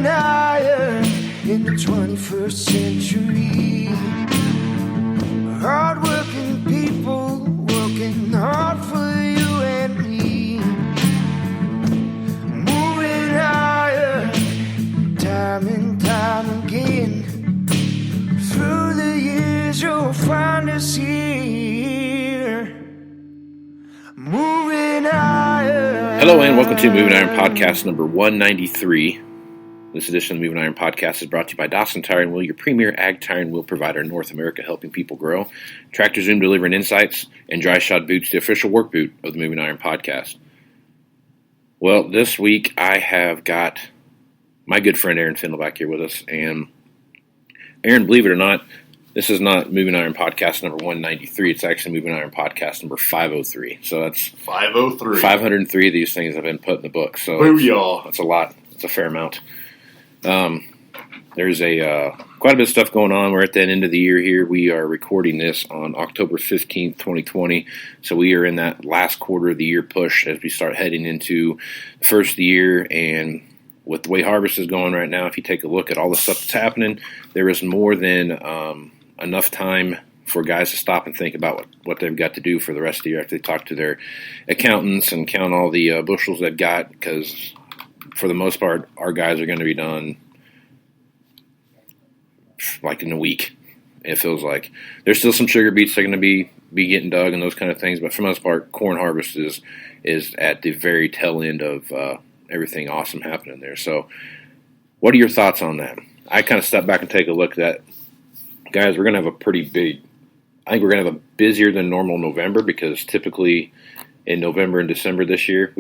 Moving higher in the 21st century. Hard-working people working hard for you and me. Moving higher, time and time again. Through the years you'll find us here. Moving higher. Hello and welcome to Moving Iron Podcast number 193. This edition of the Moving Iron Podcast is brought to you by Dawsontire and Wheel, your premier ag tire and wheel provider in North America, helping people grow. Tractorzoom delivering insights, and Dryshod Boots, the official work boot of the Moving Iron Podcast. Well, this week I have got my good friend Aaron Fintel back here with us. And Aaron, believe it or not, this is not Moving Iron Podcast number 193. It's actually Moving Iron Podcast number 503. So that's 503. 503 of these things have been put in the book. So Booyah. That's a lot. It's a fair amount. There's quite a bit of stuff going on. We're at the end of the year here. We are recording this on October 15th, 2020. So we are in that last quarter of the year push as we start heading into the first of the year. And with the way harvest is going right now, if you take a look at all the stuff that's happening, there is more than enough time for guys to stop and think about what they've got to do for the rest of the year after they talk to their accountants and count all the bushels they've got, because for the most part, our guys are going to be done like in a week, it feels like. There's still some sugar beets that are going to be getting dug and those kind of things, but for the most part, corn harvest is at the very tail end of everything awesome happening there. So what are your thoughts on that? I kind of step back and take a look at that. Guys, we're going to have a pretty big, I think we're going to have a busier than normal November, because typically in November and December this year,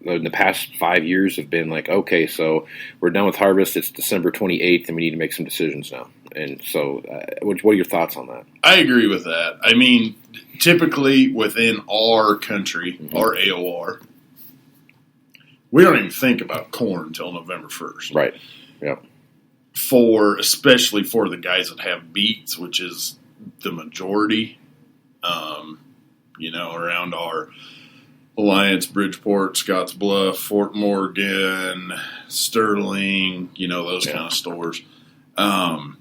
in the past 5 years have been like, okay, so we're done with harvest, it's December 28th, and we need to make some decisions now. And so what are your thoughts on that? I agree with that. I mean, typically within our country, our AOR, we don't even think about corn until November 1st. Right, yeah. Especially for the guys that have beets, which is the majority, around our Alliance, Bridgeport, Scottsbluff, Fort Morgan, Sterling, those kind of stores. And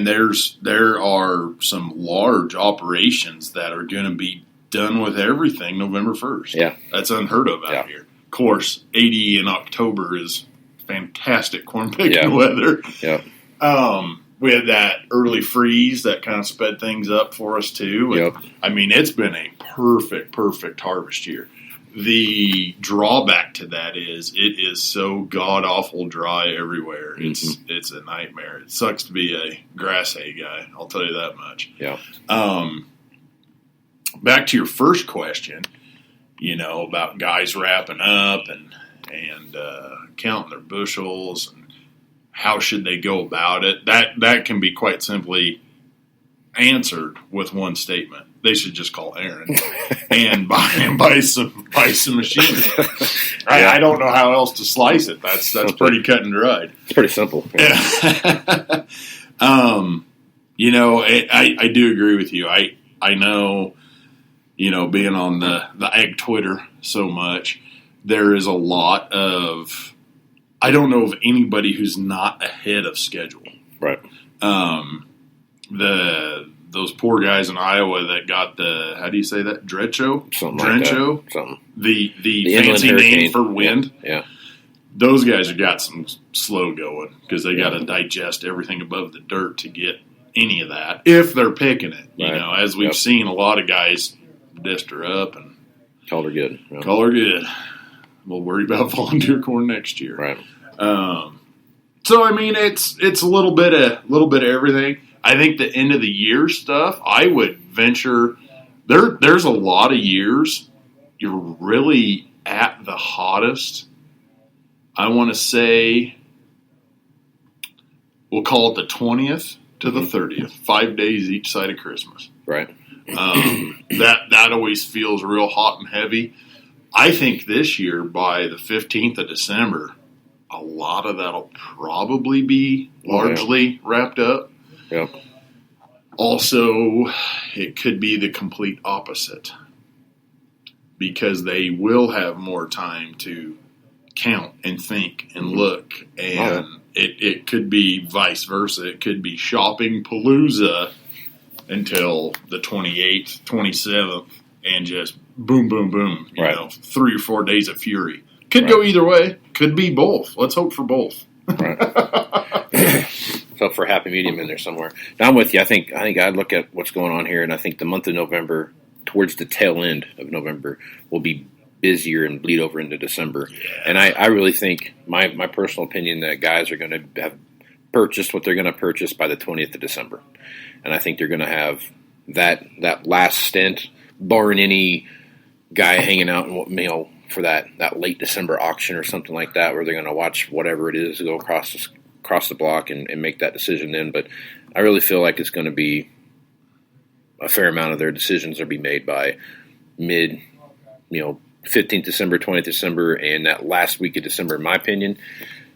there are some large operations that are going to be done with everything November 1st. Yeah. That's unheard of out here. Of course, 80 in October is fantastic corn picking weather. Yeah. We had that early freeze that kind of sped things up for us too. And, yep. I mean, it's been a perfect harvest year. The drawback to that is it is so god awful dry everywhere. It's a nightmare. It sucks to be a grass hay guy, I'll tell you that much. Yeah. Back to your first question, about guys wrapping up and counting their bushels and how should they go about it. That can be quite simply answered with one statement. They should just call Aaron and buy some machinery. I don't know how else to slice it. That's pretty cut and dried. It's pretty simple. Yeah. I do agree with you. I know, being on the ag Twitter so much, there is a lot of, I don't know of anybody who's not ahead of schedule. Right. Those poor guys in Iowa that got the, how do you say that? Drencho? Something like that. Something. The fancy name for wind. Yeah. Those guys have got some slow going because they got to digest everything above the dirt to get any of that if they're picking it. Right. As we've seen a lot of guys dist her up and call her good. Yeah. Call her good. We'll worry about volunteer corn next year. Right. So I mean, it's a little bit of everything. I think the end of the year stuff, I would venture there's a lot of years you're really at the hottest. I want to say we'll call it the 20th to the 30th, 5 days each side of Christmas. Right. That always feels real hot and heavy. I think this year by the 15th of December, a lot of that'll probably be largely wrapped up. Yeah. Also, it could be the complete opposite because they will have more time to count and think and look, and it could be vice versa. It could be shopping palooza until the 28th, 27th, and just boom, boom, boom. You know, 3 or 4 days of fury. Could go either way. Could be both. Let's hope for both. Right. So for happy medium in there somewhere. Now I'm with you. I think I'd look at what's going on here, and I think the month of November, towards the tail end of November, will be busier and bleed over into December. Yeah. And I really think, my personal opinion, that guys are going to have purchased what they're going to purchase by the 20th of December. And I think they're going to have that last stint, barring any guy hanging out and, for that late December auction or something like that, where they're going to watch whatever it is go across the block and make that decision then. But I really feel like it's going to be a fair amount of their decisions will be made by mid, 15th December, 20th December, and that last week of December, in my opinion,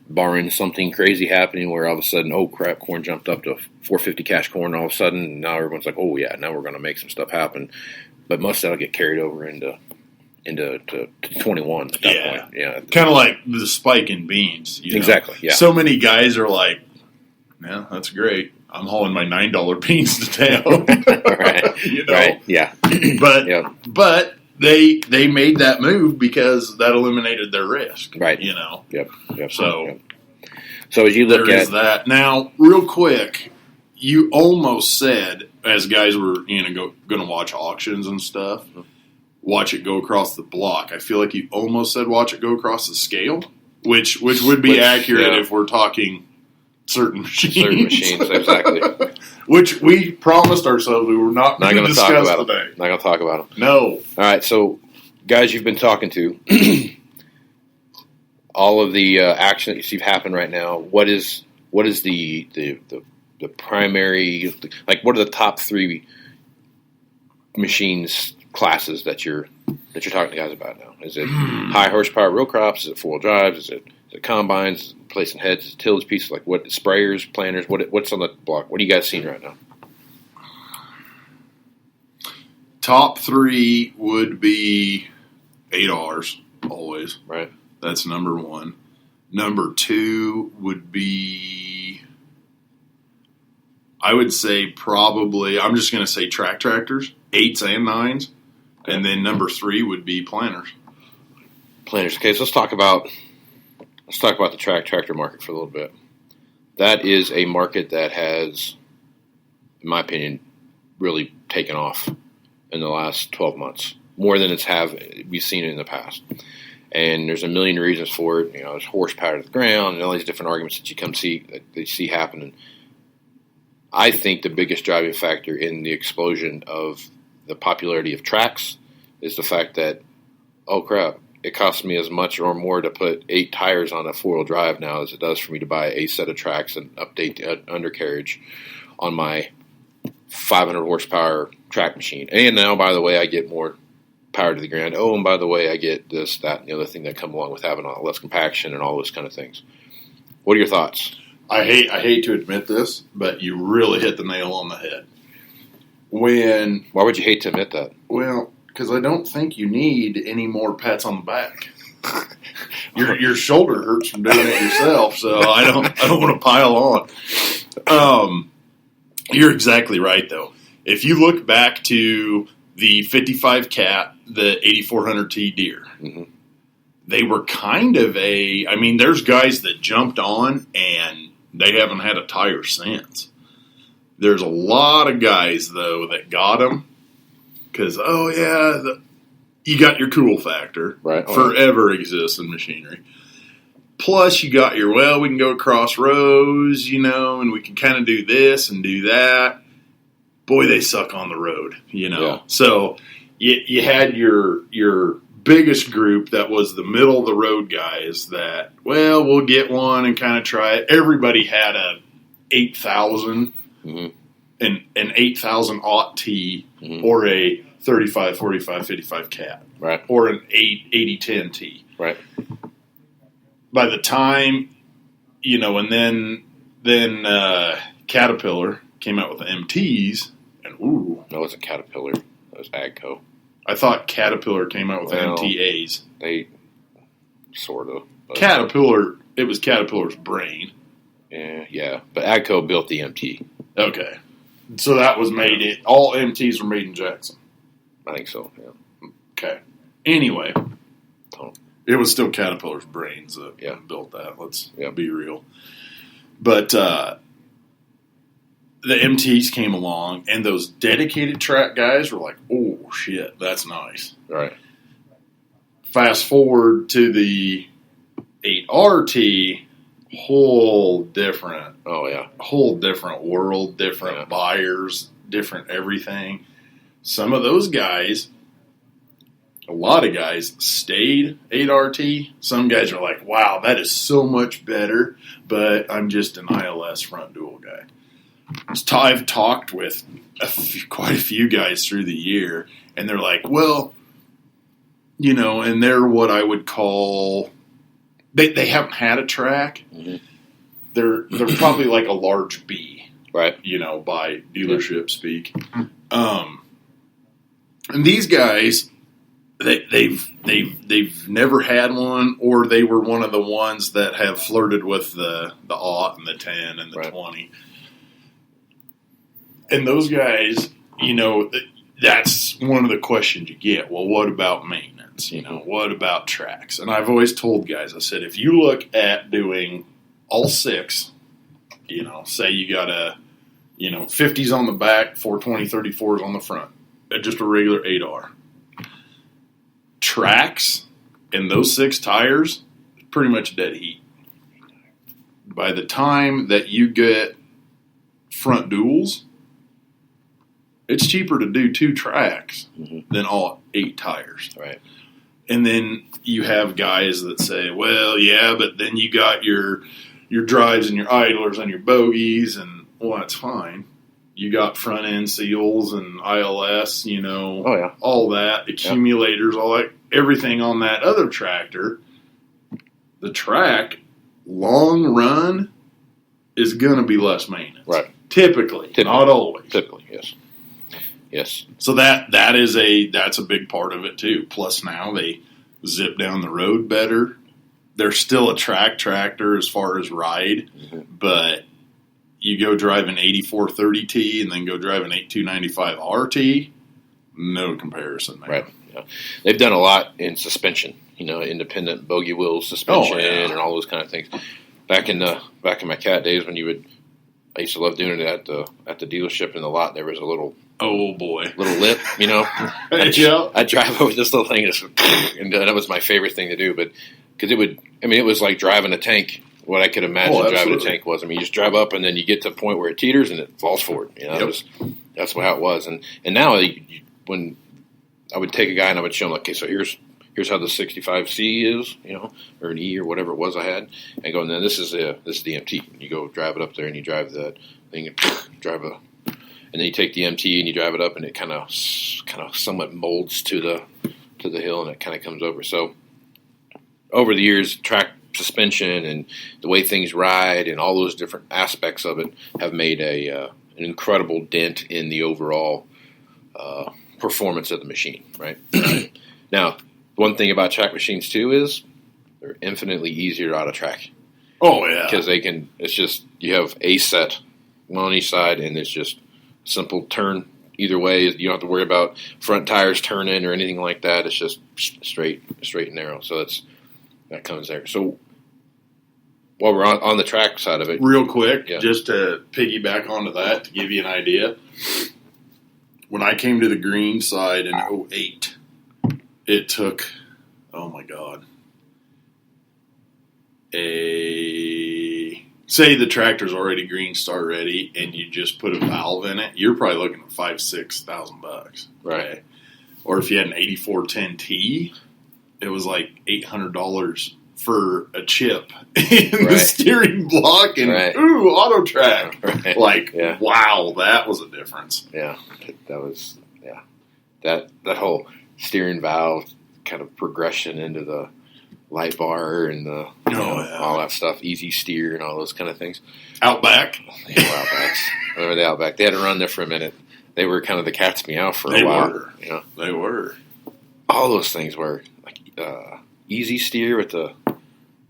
barring something crazy happening where all of a sudden, oh crap, corn jumped up to $4.50 cash corn all of a sudden, and now everyone's like, oh yeah, now we're going to make some stuff happen. But most of that'll get carried over into 21 at that point. Yeah. Kind of like the spike in beans. Exactly, yeah. So many guys are like, yeah, that's great. I'm hauling my $9 beans to town. Right. Right, yeah. But they made that move because that eliminated their risk. Right. Yep. So as you look at that. Now, real quick, you almost said, as guys were going to watch auctions and stuff, watch it go across the block. I feel like you almost said watch it go across the scale, which would be accurate if we're talking certain machines. Certain machines, exactly. Which we promised ourselves we were not going to discuss today. Not going to talk about them. No. All right, so guys you've been talking to, all of the action that you see happen right now, what is the primary, like what are the top 3 machines classes that you're talking to guys about now? Is it high horsepower row crops? Is it 4-wheel drives? Is it combines? Is it placing heads? Is it tillage pieces? Like what, sprayers, planters? What's on the block? What are you guys seeing right now? Top 3 would be 8Rs always. Right. That's number 1. Number 2 would be, I would say probably, I'm just going to say tractors, 8s and 9s. And then number 3 would be planters. Planters. Okay, so let's talk about the tractor market for a little bit. That is a market that has, in my opinion, really taken off in the last 12 months, more than we've seen it in the past. And there's a million reasons for it. There's horsepower to the ground and all these different arguments that you see happening. I think the biggest driving factor in the explosion of the popularity of tracks is the fact that, oh crap, it costs me as much or more to put 8 tires on a 4-wheel drive now as it does for me to buy a set of tracks and update the undercarriage on my 500 horsepower track machine. And now, by the way, I get more power to the ground. Oh, and by the way, I get this, that, and the other thing that come along with having less compaction and all those kind of things. What are your thoughts? I hate to admit this, but you really hit the nail on the head. Why would you hate to admit that? Well, because I don't think you need any more pats on the back. Your shoulder hurts from doing it yourself, so I don't want to pile on. You're exactly right, though. If you look back to the 55 Cat, the 8400T Deer, they were kind of there's guys that jumped on and they haven't had a tire since. There's a lot of guys, though, that got them because, you got your cool factor. Right. Forever exists in machinery. Plus, you got your, we can go across rows, and we can kind of do this and do that. Boy, they suck on the road, Yeah. So you had your biggest group that was the middle of the road guys that, we'll get one and kind of try it. Everybody had a 8,000, an 8,000 aught T, or a 35, 45, 55 Cat, right, or an 8010 T, right. By the time, and then Caterpillar came out with the MTs, and ooh, no, it wasn't Caterpillar. That was Agco. I thought Caterpillar came out with MTAs. They sort of. But, Caterpillar, it was Caterpillar's brain. Yeah. But AGCO built the MT. Okay. So that was made, all MTs were made in Jackson. I think so, yeah. Okay. Anyway, Oh. it was still Caterpillar's brains that built that. Let's be real. But the MTs came along, and those dedicated track guys were like, oh, shit, that's nice. Right. Fast forward to the 8RT, whole different world, different buyers, different everything. Some of those guys, a lot of guys stayed 8RT. Some guys are like, wow, that is so much better, but I'm just an ILS front dual guy. So I've talked with quite a few guys through the year, and they're like, well, you know, and they're what I would call, they haven't had a track. Mm-hmm. They're probably like a large B, right? You know, by dealership speak. And these guys, they've never had one, or they were one of the ones that have flirted with the 0 and the 10 and the 20. And those guys, you know, that's one of the questions you get. Well, what about maintenance? You know, what about tracks? And I've always told guys, I said, if you look at doing all 6, you know, say you got a, you know, 50s on the back, 420, 34s on the front, just a regular 8R. Tracks and those 6 tires, pretty much dead heat. By the time that you get front duals, it's cheaper to do 2 tracks than all 8 tires. Right. And then you have guys that say, well, yeah, but then you got your drives and your idlers and your bogies, and, well, that's fine. You got front end seals and ILS, you know, all that, accumulators, all that, everything on that other tractor. The track, long run, is going to be less maintenance. Right. Typically, not always. Typically, yes. Yes. So that's a big part of it too. Plus now they zip down the road better. They're still a track tractor as far as ride, but you go drive an 8430T and then go drive an 8295RT, no comparison there. Right. Yeah. They've done a lot in suspension, you know, independent bogey wheel suspension and all those kind of things. Back in my cat days when I used to love doing it at the dealership in the lot, there was a little little lip, you know. I'd drive over this little thing and that was my favorite thing to do, but because it was like driving a tank. What I could imagine driving a tank was. I mean, you just drive up and then you get to the point where it teeters and it falls forward. You know, that's how it was. And now when I would take a guy and I would show him, like, okay, so here's how the 65C is, you know, or an E or whatever it was I had, and go, and then this is the MT. And you go drive it up there and you drive that thing and and then you take the MT and you drive it up and it kind of somewhat molds to the hill and it kind of comes over. So over the years, track suspension and the way things ride and all those different aspects of it have made an incredible dent in the overall performance of the machine, right? Now, one thing about track machines too is they're infinitely easier out of track. Oh yeah, because it's just you have a set, one on each side, and it's just simple turn either way. You don't have to worry about front tires turning or anything like that. It's just straight and narrow. So that comes there. So while we're on the track side of it, real quick, just to piggyback onto that to give you an idea, when I came to the green side in 2008, it took, oh my God, say the tractor's already green star ready and you just put a valve in it, you're probably looking at $5,000-6,000, right? Or if you had an 8410T, it was like $800 for a chip in the steering block and auto track. Right. Like, wow, that was a difference. Yeah, that was that whole steering valve kind of progression into the light bar and all that stuff, easy steer and all those kind of things. Outback. Outbacks. Remember the Outback? They had to run there for a minute. They were kind of the cat's meow for a while. They were. All those things were like easy steer with the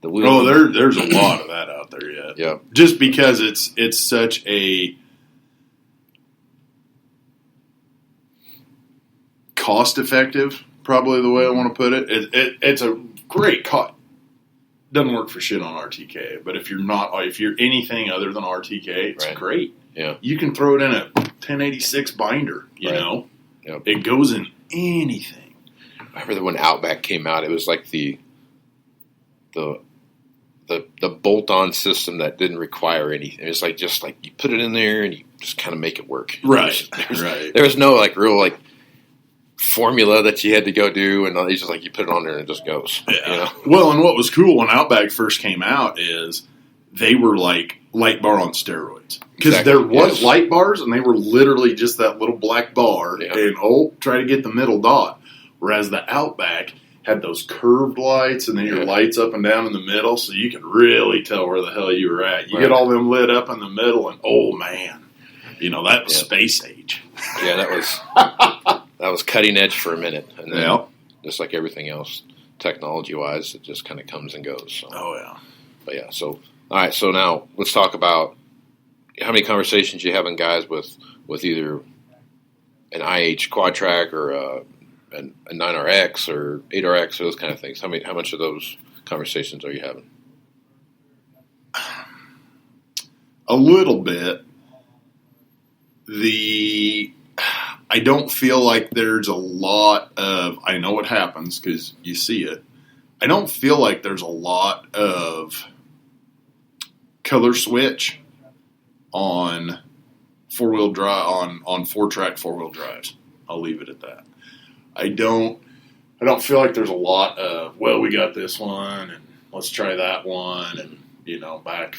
The wheel. Oh, there's a lot of that out there yet. Yeah. Just because it's such a cost effective, probably the way I want to put it. It's a great cost. Doesn't work for shit on RTK, but if you're anything other than RTK, it's great. Yeah. You can throw it in a 1086 binder, you know. Yep. It goes in anything. I remember that when Outback came out, it was like the bolt-on system that didn't require anything. It was like just like you put it in there and you just kind of make it work. Right. There was no like real like formula that you had to go do, and it's just like you put it on there and it just goes. Yeah. You know? Well, and what was cool when Outback first came out is they were like light bar on steroids. Because there was light bars, and they were literally just that little black bar, and try to get the middle dot. Whereas the Outback had those curved lights, and then your lights up and down in the middle, so you could really tell where the hell you were at. You get all them lit up in the middle, and oh man, that was space age. Yeah, that was cutting edge for a minute, and then just like everything else, technology-wise, it just kind of comes and goes. So. Oh yeah, but yeah. So all right, so now let's talk about how many conversations you having, guys, with either an IH quad track or a 9RX or 8RX or those kind of things. How much of those conversations are you having? A little bit. I don't feel like there's a lot of, I know it happens because you see it. I don't feel like there's a lot of color switch on four-wheel drive, on four-track four-wheel drives. I'll leave it at that. I don't feel like there's a lot of, well, we got this one and let's try that one and, back and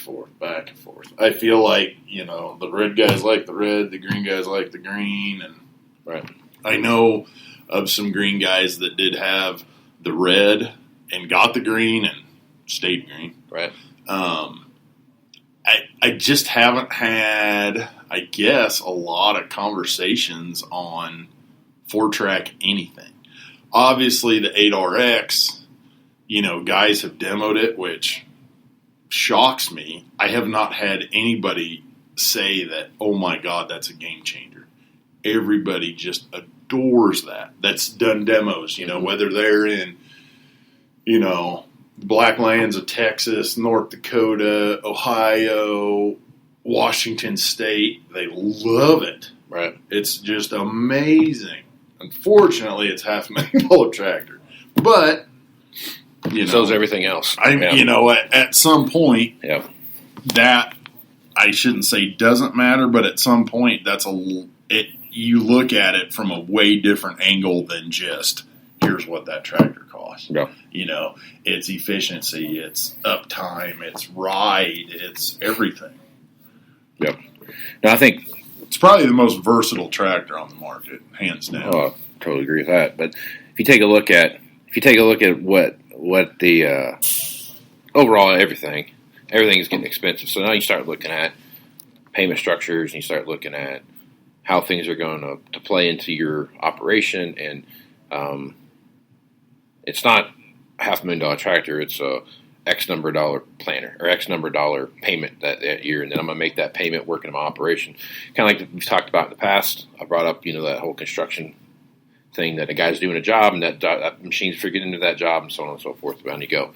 forth. I feel like, the red guys like the red, the green guys like the green, and I know of some green guys that did have the red and got the green and stayed green. Right. I just haven't had, I guess, a lot of conversations on four-track anything. Obviously, the 8RX, guys have demoed it, which shocks me. I have not had anybody say that, oh my God, that's a game changer. Everybody just adores that. That's done demos, whether they're in, Black Lands of Texas, North Dakota, Ohio, Washington State. They love it. Right. It's just amazing. Unfortunately, it's $500,000 tractor. But, so is everything else. At some point, yeah, that, I shouldn't say doesn't matter, but at some point, you look at it from a way different angle than just, here's what that tractor costs. Yeah. It's efficiency, it's uptime, it's ride, it's everything. Yep. Now, I think it's probably the most versatile tractor on the market, hands down. Oh, I totally agree with that. But if you take a look at what the overall everything is getting expensive. So now you start looking at payment structures, and you start looking at how things are going to play into your operation, and it's not $500,000 tractor. It's a X number of dollar planner or X number of dollar payment that year, and then I'm going to make that payment working in my operation. Kind of like we've talked about in the past. I brought up, that whole construction thing that a guy's doing a job and that machine's figured into that job and so on and so forth. Down you go.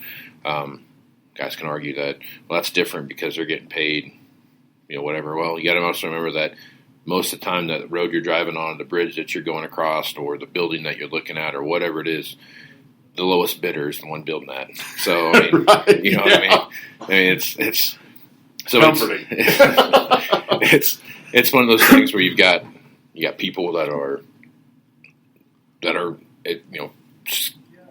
Guys can argue that, well, that's different because they're getting paid, whatever. Well, you got to also remember that most of the time that road you're driving on, the bridge that you're going across, or the building that you're looking at, or whatever it is, the lowest bidder is the one building that. So, I mean, what I mean? I mean, it's so comforting. It's one of those things where you got people that are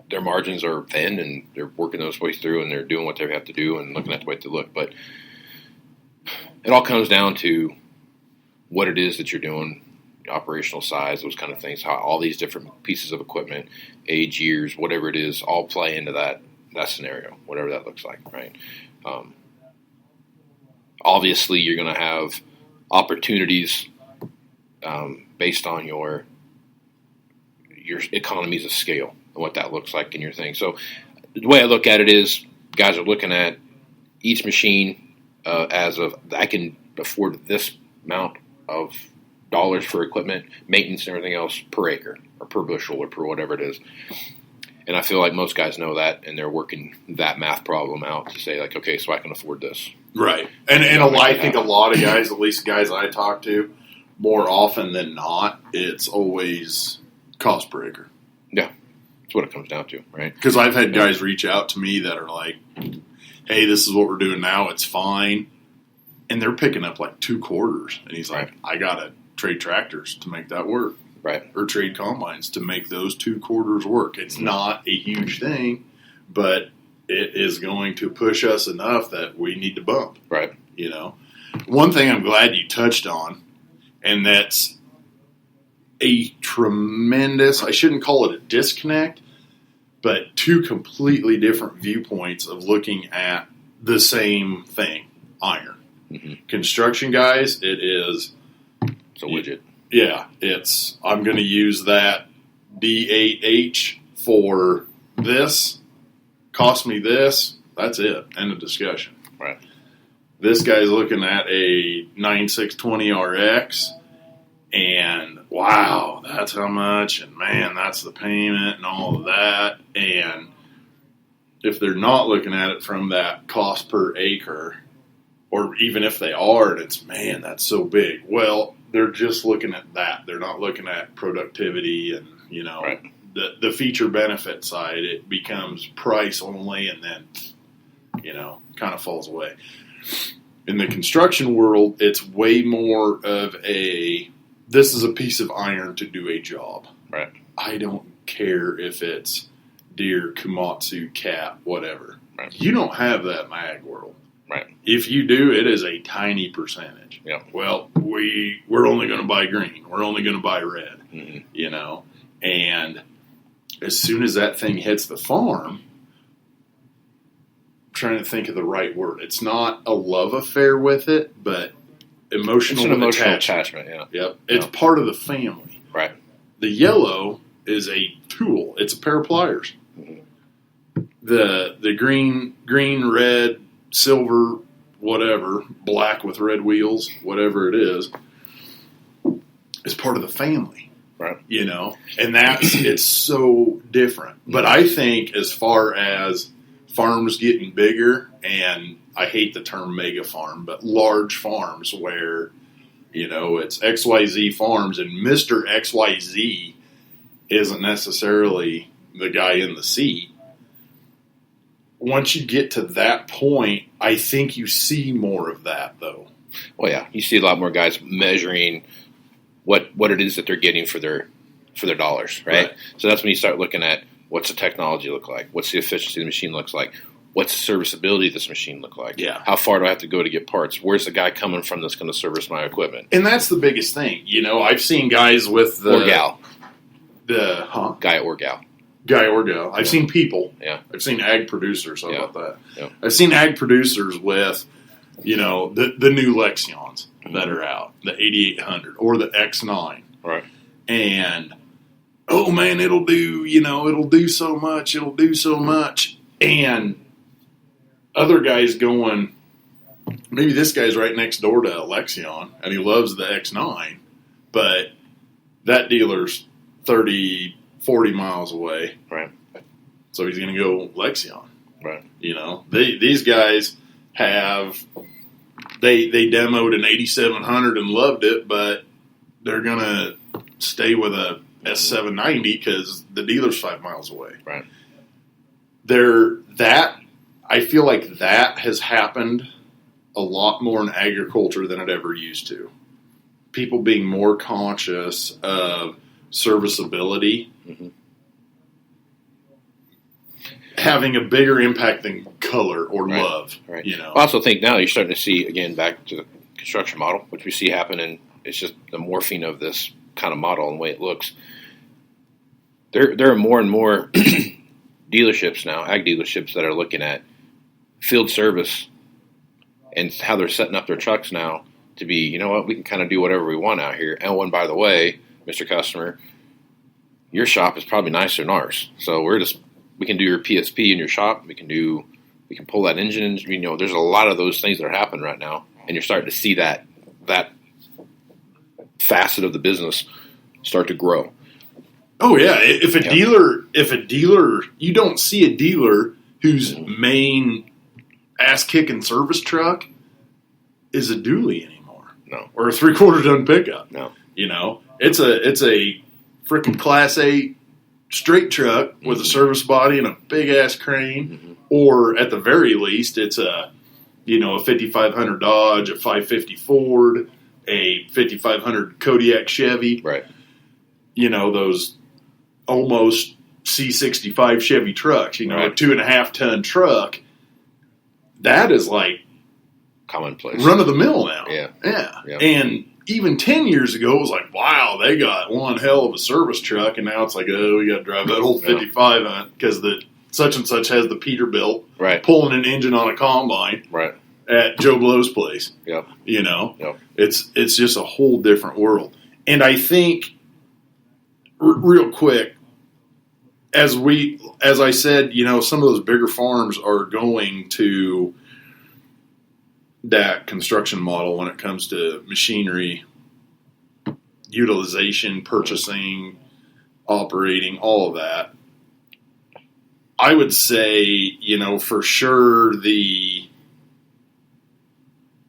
their margins are thin and they're working those ways through and they're doing what they have to do and looking at the way to look. But it all comes down to what it is that you're doing, operational size, those kind of things, how all these different pieces of equipment, age, years, whatever it is, all play into that scenario, whatever that looks like, right? Obviously, you're going to have opportunities based on your economies of scale and what that looks like in your thing. So the way I look at it is guys are looking at each machine as of, I can afford this amount of dollars for equipment, maintenance, and everything else per acre or per bushel or per whatever it is. And I feel like most guys know that, and they're working that math problem out to say, like, okay, so I can afford this. Right. And I think a lot of guys, at least guys I talk to, more often than not, it's always cost per acre. Yeah. That's what it comes down to, right? Because I've had guys reach out to me that are like, hey, this is what we're doing now. It's fine. And they're picking up like 2 quarters. And he's like, I got to trade tractors to make that work. Right. Or trade combines to make those 2 quarters work. It's not a huge thing, but it is going to push us enough that we need to bump. Right. You know, one thing I'm glad you touched on, and that's a tremendous, I shouldn't call it a disconnect, but 2 completely different viewpoints of looking at the same thing, iron. Mm-hmm. Construction guys, it's a widget. Yeah, I'm going to use that D8H for this, cost me this, that's it, end of discussion. Right. This guy's looking at a 9620RX, and wow, that's how much, and man, that's the payment and all of that. And if they're not looking at it from that cost per acre, or even if they are, and it's, man, that's so big. Well, they're just looking at that. They're not looking at productivity and, you know, right. the feature benefit side. It becomes price only, and then, you know, kind of falls away. In the construction world, it's way more of this is a piece of iron to do a job. Right. I don't care if it's Deere, Komatsu, Cat, whatever. Right. You don't have that in the ag world. Right. If you do, it is a tiny percentage. Yeah. Well, we're only going to buy green. We're only going to buy red. Mm-hmm. You know, and as soon as that thing hits the farm, I'm trying to think of the right word. It's not a love affair with it, but emotional. It's an emotional attachment. Yeah. Yep. It's part of the family. Right. The yellow is a tool. It's a pair of pliers. Mm-hmm. The green, red, silver, whatever, black with red wheels, whatever it is part of the family. Right. You know, and it's so different. But I think as far as farms getting bigger, and I hate the term mega farm, but large farms where, you know, it's XYZ farms and Mr. XYZ isn't necessarily the guy in the seat. Once you get to that point, I think you see more of that, though. Well, yeah, you see a lot more guys measuring what it is that they're getting for their dollars, right? So that's when you start looking at what's the technology look like, what's the efficiency of the machine looks like, what's the serviceability of this machine look like, how far do I have to go to get parts, where's the guy coming from that's going to service my equipment? And that's the biggest thing. You know, I've seen guys with or gal. Guy or gal. Guy or gal. I've seen people. Yeah. I've seen ag producers. How about that? Yeah. I've seen ag producers with, you know, the new Lexions that are out, the 8800 or the X9. Right. And, oh man, it'll do so much. It'll do so much. And other guys going, maybe this guy's right next door to a Lexion and he loves the X9, but that dealer's 30, 40 miles away. Right. So he's going to go Lexion. Right. You know, these guys have, they demoed an 8700 and loved it, but they're going to stay with a S790 because the dealer's 5 miles away. Right. I feel like that has happened a lot more in agriculture than it ever used to. People being more conscious of serviceability, having a bigger impact than color or love. Right. You know, I also think now you're starting to see, again, back to the construction model, which we see happen, and it's just the morphing of this kind of model and the way it looks. There are more and more dealerships now, ag dealerships, that are looking at field service and how they're setting up their trucks now to be, you know what, we can kind of do whatever we want out here. And by the way, Mr. Customer, your shop is probably nicer than ours. So we can do your PSP in your shop. We can do We can pull that engine. And, there's a lot of those things that are happening right now, and you're starting to see that facet of the business start to grow. Oh yeah, if a dealer, you don't see a dealer whose main ass-kicking service truck is a dually anymore. No. Or a 3/4 ton pickup. No. It's a freaking Class 8 straight truck with a service body and a big ass crane, or at the very least, it's a 5500 Dodge, a 550 Ford, a 5500 Kodiak Chevy. Right. Those almost C65 Chevy trucks. Right. A 2.5 ton truck. That is like commonplace, run of the mill now. Yeah. And even 10 years ago, it was like, wow, they got one hell of a service truck, and now it's like, oh, we got to drive that old 55 on it because the such and such has the Peterbilt, right, pulling an engine on a combine, right, at Joe Blow's place. Yep. Yep. It's just a whole different world. And I think, real quick, as I said, some of those bigger farms are going to that construction model when it comes to machinery utilization, purchasing, operating, all of that. I would say, for sure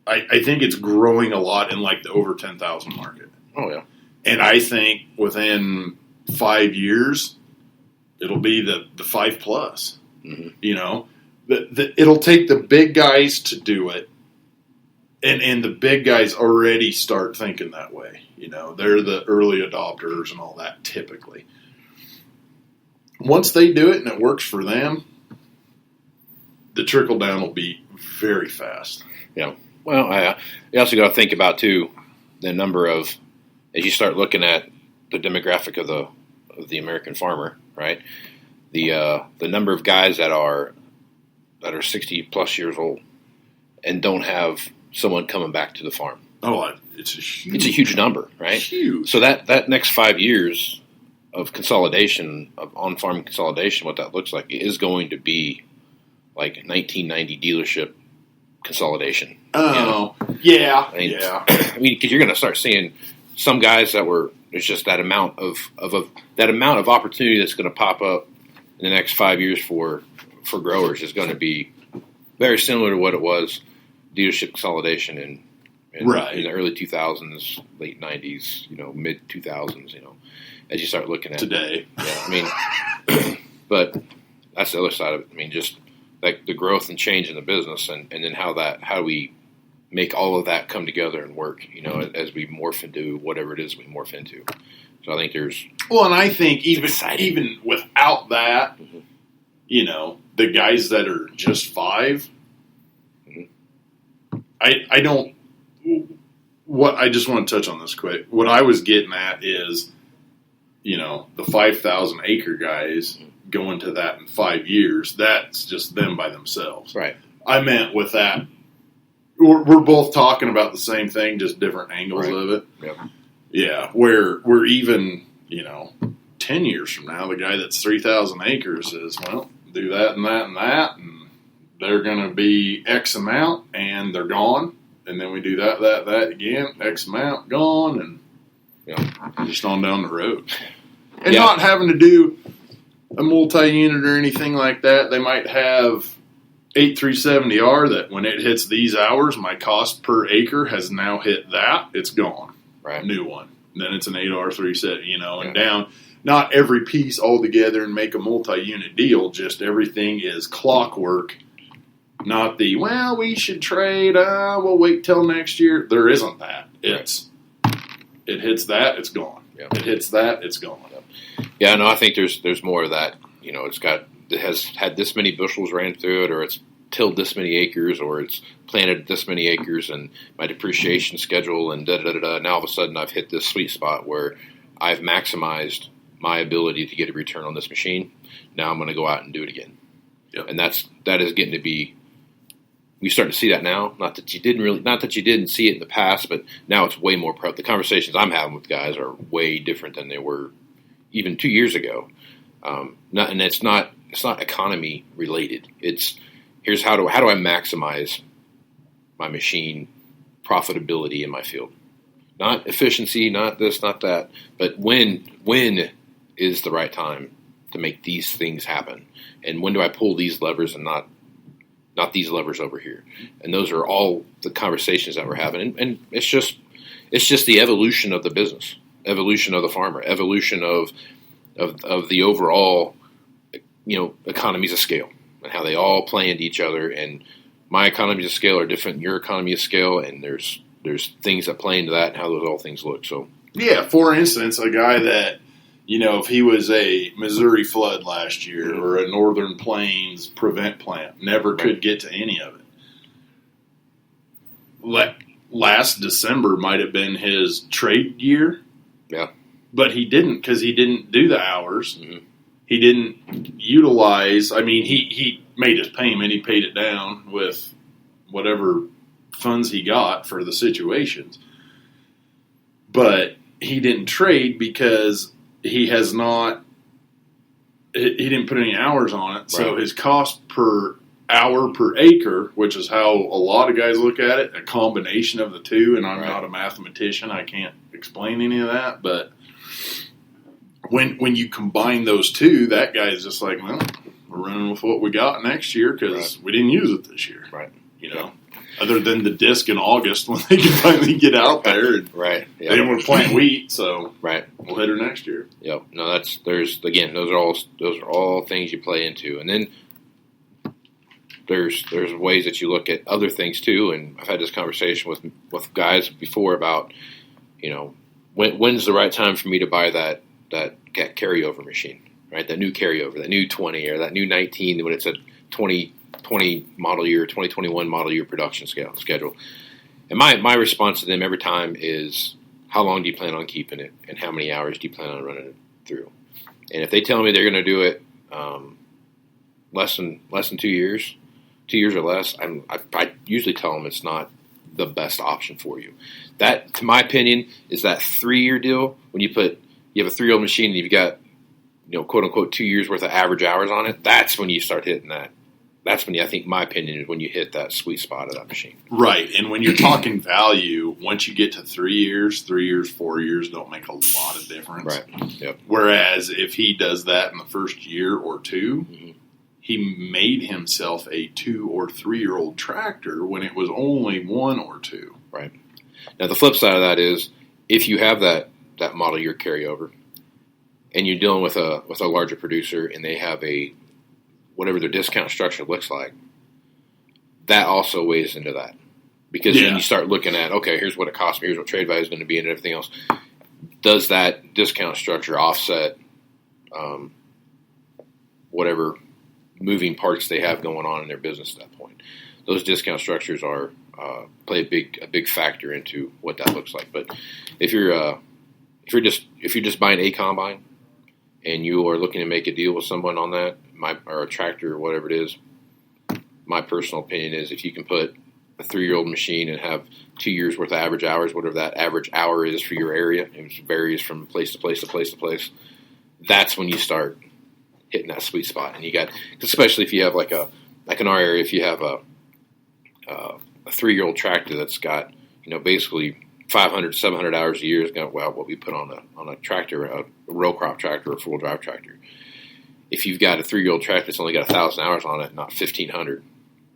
I think it's growing a lot in like the over 10,000 market. Oh yeah. And I think within 5 years, it'll be the 5+. It'll take the big guys to do it. And the big guys already start thinking that way. They're the early adopters and all that typically. Once they do it and it works for them, the trickle down will be very fast. Yeah. Well, you also got to think about too the number of, as you start looking at the demographic of the American farmer, right? The number of guys that are 60 plus years old and don't have someone coming back to the farm. Oh, it's a huge number, right? Huge. So that next 5 years of consolidation, of on-farm consolidation, what that looks like is going to be like 1990 dealership consolidation. Oh, yeah. I mean, because you're going to start seeing some guys there's just that amount of opportunity that's going to pop up in the next 5 years for growers is going to be very similar to what it was dealership consolidation in the early 2000s, late 90s, mid 2000s, as you start looking at today. Yeah, I mean, but that's the other side of it. I mean, just like the growth and change in the business, and then how do we make all of that come together and work, as we morph into whatever it is we morph into. So I think there's... Well, and I think even without that, the guys that are just 5, I don't... I just want to touch on this quick. What I was getting at is, the 5,000 acre guys going to that in 5 years, that's just them by themselves. Right. I meant with that, we're both talking about the same thing, just different angles of it. Yep. Yeah, where we're even, 10 years from now, the guy that's 3,000 acres is, well, do that and that and that, and they're going to be X amount, and they're gone. And then we do that again, X amount, gone, and just on down the road. And not having to do a multi-unit or anything like that. They might have 8370R that when it hits these hours, my cost per acre has now hit that. It's gone. Right. New one. And then it's an 8R3 set, and down. Not every piece all together and make a multi-unit deal. Just everything is clockwork. Not the, we should trade, we'll wait till next year. There isn't that. It hits that, it's gone. Yeah. It hits that, it's gone. Yeah, no, I think there's more of that. It has had this many bushels ran through it, or it's tilled this many acres, or it's planted this many acres, and my depreciation schedule, and da-da-da-da. Now all of a sudden I've hit this sweet spot where I've maximized my ability to get a return on this machine. Now I'm going to go out and do it again. Yep. And that is getting to be... We start to see that now. Not that you didn't see it in the past, but now it's way more prevalent. The conversations I'm having with guys are way different than they were even 2 years ago. And it's not economy related. It's here's how do I maximize my machine profitability in my field? Not efficiency, not this, not that, but when is the right time to make these things happen? And when do I pull these levers and not these levers over here? And those are all the conversations that we're having. And it's just the evolution of the business, evolution of the farmer, evolution of the overall, economies of scale and how they all play into each other. And my economies of scale are different than your economy of scale, and there's things that play into that and how those all things look. So yeah, for instance, a guy that, if he was a Missouri flood last year or a Northern Plains prevent plant, never could get to any of it. Last December might have been his trade year. Yeah. But he didn't, because he didn't do the hours. Mm-hmm. He didn't utilize. I mean, he made his payment. He paid it down with whatever funds he got for the situations. But he didn't trade because he didn't put any hours on it. Right. So his cost per hour per acre, which is how a lot of guys look at it, a combination of the two, and I'm not a mathematician. I can't explain any of that, but when you combine those two, that guy's just like, well, we're running with what we got next year because we didn't use it this year. Right. Other than the disc in August when they can finally get out there. And right. Yep. They didn't want to plant wheat, so right. We'll hit her next year. Yep. No, those are all things you play into. And then there's ways that you look at other things too, and I've had this conversation with guys before about, when's the right time for me to buy that carryover machine, right? That new carryover, that new 20 or that new 19 when it's a 2020 model year, 2021 model year production schedule. And my response to them every time is, how long do you plan on keeping it, and how many hours do you plan on running it through? And if they tell me they're going to do it less than 2 years, 2 years or less, I usually tell them it's not the best option for you. That, to my opinion, is that 3-year deal. When you have a 3-year-old machine and you've got, quote unquote 2 years worth of average hours on it, that's when you start hitting that. That's when I think my opinion is when you hit that sweet spot of that machine. Right. And when you're talking value, once you get to 3 years, 4 years don't make a lot of difference. Right. Yep. Whereas if he does that in the first year or two, he made himself a 2 or 3 year old tractor when it was only 1 or 2. Right. Now the flip side of that is, if you have that model year carryover, and you're dealing with a larger producer, and they have whatever their discount structure looks like, that also weighs into that. Because then you start looking at, okay, here's what it costs me, here's what trade value is going to be, and everything else. Does that discount structure offset whatever moving parts they have going on in their business at that point? Those discount structures play a big factor into what that looks like. But if you're just buying a combine and you are looking to make a deal with someone on that, or a tractor or whatever it is, my personal opinion is, if you can put a 3-year-old machine and have 2 years worth of average hours, whatever that average hour is for your area, it varies from place to place to place to place, that's when you start hitting that sweet spot. And you got, especially if you have like in our area, if you have a 3-year-old tractor that's got, basically 500, 700 hours a year is what we put on a tractor, a row crop tractor or 4-wheel drive tractor. If you've got a 3-year-old tractor that's only got 1,000 hours on it, not 1,500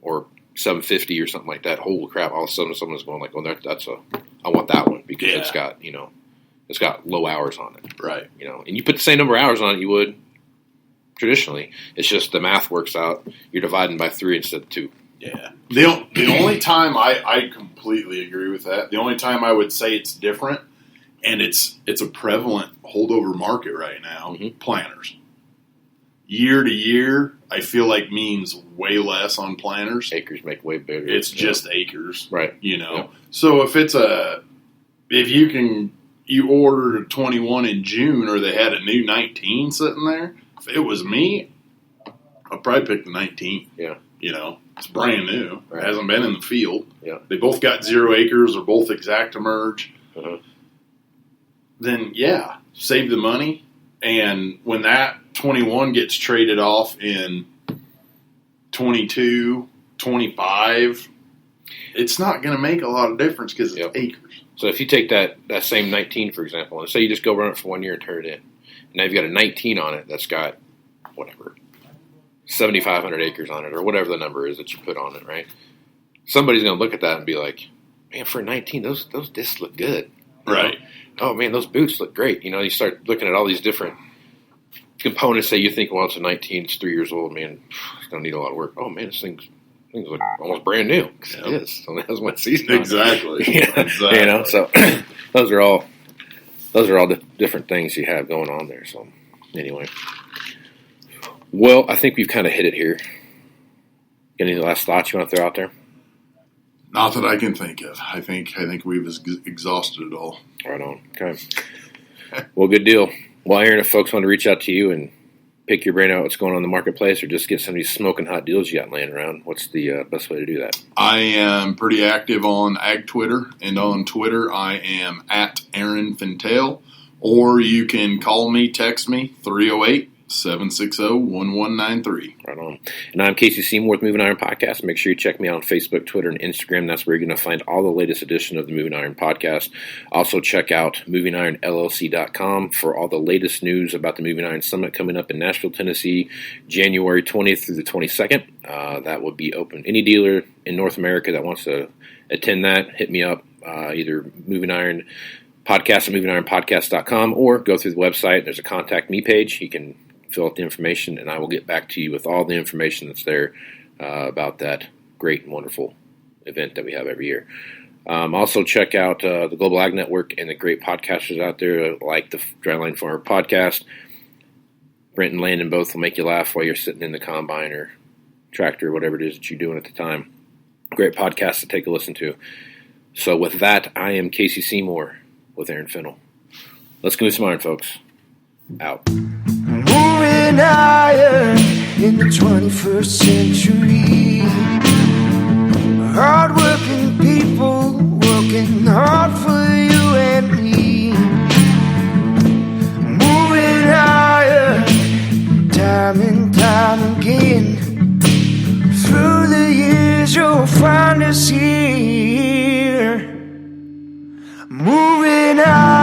or 750 or something like that, holy crap! All of a sudden, someone's going like, "Well, I want that one because it's got it's got low hours on it, right? And you put the same number of hours on it you would traditionally. It's just the math works out. You're dividing by 3 instead of 2. Yeah. The only time I completely agree with that. The only time I would say it's different, and it's a prevalent holdover market right now, planters. Year to year, I feel like means way less on planters. Acres make way bigger. It's just acres. Right. Yep. So if you ordered a 21 in June, or they had a new 19 sitting there, if it was me, I'd probably pick the 19. Yeah. It's brand new. Right. It hasn't been in the field. Yeah. They both got 0 acres. They're both exact emerge. Then, save the money. And when that 21 gets traded off in 22 25, it's not going to make a lot of difference because it's acres. So if you take that same 19, for example, and say you just go run it for 1 year and turn it in, and now you've got a 19 on it that's got, whatever, 7,500 acres on it, or whatever the number is that you put on it, right? Somebody's going to look at that and be like, man, for a 19, those discs look good. Right. Oh, man, those boots look great. You start looking at all these different components that you think, well, it's a 19, it's 3 years old, man, it's going to need a lot of work. Oh, man, this things look almost brand new. It is. So that's one season. Exactly. Exactly. So those are all the different things you have going on there. So anyway, well, I think we've kind of hit it here. Any last thoughts you want to throw out there? Not that I can think of. I think we've exhausted it all. Right on. Okay. Well, good deal. Well, Aaron, if folks want to reach out to you and pick your brain out what's going on in the marketplace, or just get some of these smoking hot deals you got laying around, what's the best way to do that? I am pretty active on Ag Twitter, and on Twitter I am at Aaron Fintel, or you can call me, text me, 308-760-1193. Right on. And I'm Casey Seymour with Moving Iron Podcast. Make sure you check me out on Facebook, Twitter, and Instagram. That's where you're going to find all the latest edition of the Moving Iron Podcast. Also, check out movingironllc.com for all the latest news about the Moving Iron Summit coming up in Nashville, Tennessee, January 20th through the 22nd. That will be open. Any dealer in North America that wants to attend that, hit me up, either Moving Iron Podcast at movingironpodcast.com, or go through the website. There's a Contact Me page. You can fill out the information, and I will get back to you with all the information that's there about that great and wonderful event that we have every year. Also, check out the Global Ag Network and the great podcasters out there like the Dryline Farmer Podcast. Brent and Landon both will make you laugh while you're sitting in the combine or tractor or whatever it is that you're doing at the time. Great podcast to take a listen to. So with that, I am Casey Seymour with Aaron Fintel. Let's go some iron, folks. Out. Moving iron in the 21st century. Hard-working people working hard for you and me. Moving iron time and time again. Through the years you'll find us here. Moving iron.